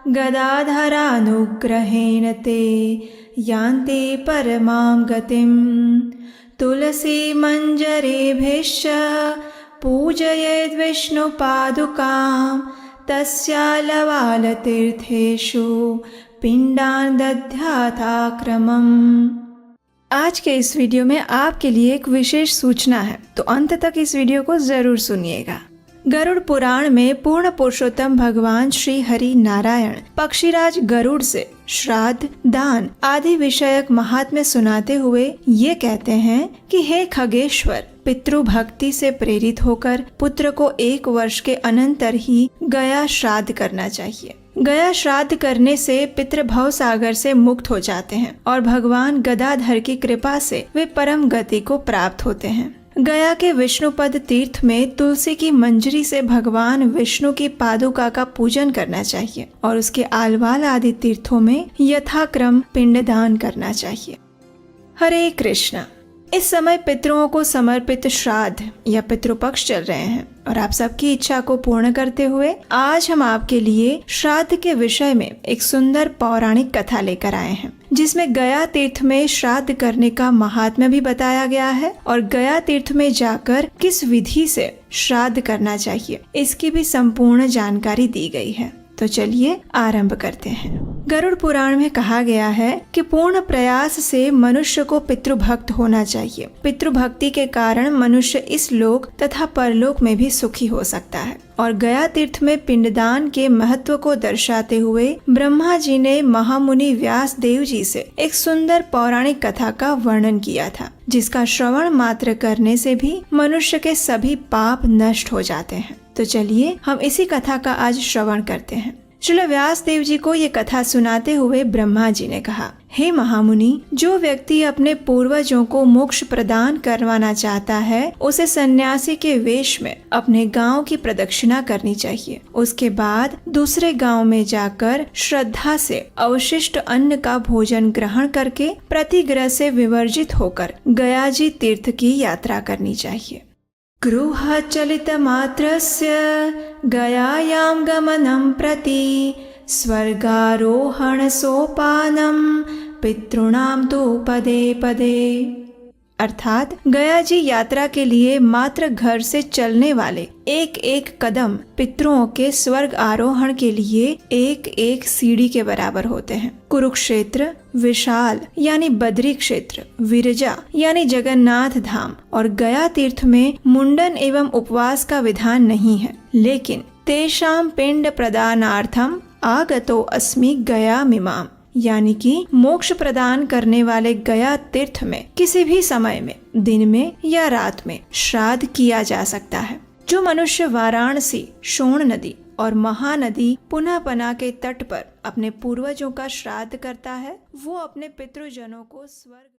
गदाधरानुग्रहेण ते यान्ति परमां गतिम्। तुलसी मञ्जरीभिश्च पूजयेद् विष्णुपादुकां तस्यालवालतीर्थेषु पिण्डान् दध्याथाक्रमम्। आज के इस वीडियो में आपके लिए एक विशेष सूचना है, तो अंत तक इस वीडियो को जरूर सुनिएगा। गरुड़ पुराण में पूर्ण पुरुषोत्तम भगवान श्री हरि नारायण पक्षीराज गरुड़ से श्राद्ध, दान आदि विषयक महात्म्य सुनाते हुए ये कहते हैं कि हे खगेश्वर, पितृभक्ति से प्रेरित होकर पुत्र को 1 वर्ष के अनंतर ही गया श्राद्ध करना चाहिए। गया श्राद्ध करने से पितृ भव सागर से मुक्त हो जाते हैं और भगवान गदाधर की कृपा से वे परम गति को प्राप्त होते हैं। गया के विष्णुपद तीर्थ में तुलसी की मंजरी से भगवान विष्णु की पादुका का पूजन करना चाहिए और उसके आलवाल आदि तीर्थों में यथाक्रम पिंडदान करना चाहिए। हरे कृष्णा। इस समय पितरों को समर्पित श्राद्ध या पितृपक्ष चल रहे हैं और आप सबकी इच्छा को पूर्ण करते हुए आज हम आपके लिए श्राद्ध के विषय में एक सुंदर पौराणिक कथा लेकर आए हैं, जिसमें गया तीर्थ में श्राद्ध करने का महात्म्य भी बताया गया है और गया तीर्थ में जाकर किस विधि से श्राद्ध करना चाहिए इसकी भी संपूर्ण जानकारी दी गई है। तो चलिए आरंभ करते हैं। गरुड़ पुराण में कहा गया है कि पूर्ण प्रयास से मनुष्य को पितृभक्त होना चाहिए। पितृभक्ति के कारण मनुष्य इस लोक तथा परलोक में भी सुखी हो सकता है। और गया तीर्थ में पिंडदान के महत्व को दर्शाते हुए ब्रह्मा जी ने महामुनि व्यास देव जी से एक सुंदर पौराणिक कथा का वर्णन किया था, जिसका श्रवण मात्र करने से भी मनुष्य के सभी पाप नष्ट हो जाते हैं। तो चलिए हम इसी कथा का आज श्रवण करते हैं। श्री व्यास देव जी को ये कथा सुनाते हुए ब्रह्मा जी ने कहा, हे महामुनि, जो व्यक्ति अपने पूर्वजों को मोक्ष प्रदान करवाना चाहता है उसे सन्यासी के वेश में अपने गांव की प्रदक्षिणा करनी चाहिए। उसके बाद दूसरे गांव में जाकर श्रद्धा से अवशिष्ट अन्न का भोजन ग्रहण करके प्रतिग्रह से विवर्जित होकर गयाजी तीर्थ की यात्रा करनी चाहिए। गृह चलित मात्रस्य गयायां गमनं प्रति स्वर्गारोहण सोपानम पितॄणां तु पदे पदे। अर्थात गया जी यात्रा के लिए मात्र घर से चलने वाले एक एक कदम पितरों के स्वर्ग आरोहण के लिए एक एक सीढ़ी के बराबर होते हैं। कुरुक्षेत्र, विशाल यानी बद्री क्षेत्र, विरजा यानी जगन्नाथ धाम और गया तीर्थ में मुंडन एवं उपवास का विधान नहीं है, लेकिन तेषां पिंड प्रदानार्थम आगतो अस्मि गया मिमाम, यानी कि मोक्ष प्रदान करने वाले गया तीर्थ में किसी भी समय में, दिन में या रात में श्राद्ध किया जा सकता है। जो मनुष्य वाराणसी, शोण नदी और महानदी पुनापना के तट पर अपने पूर्वजों का श्राद्ध करता है वो अपने पितृजनों को स्वर्ग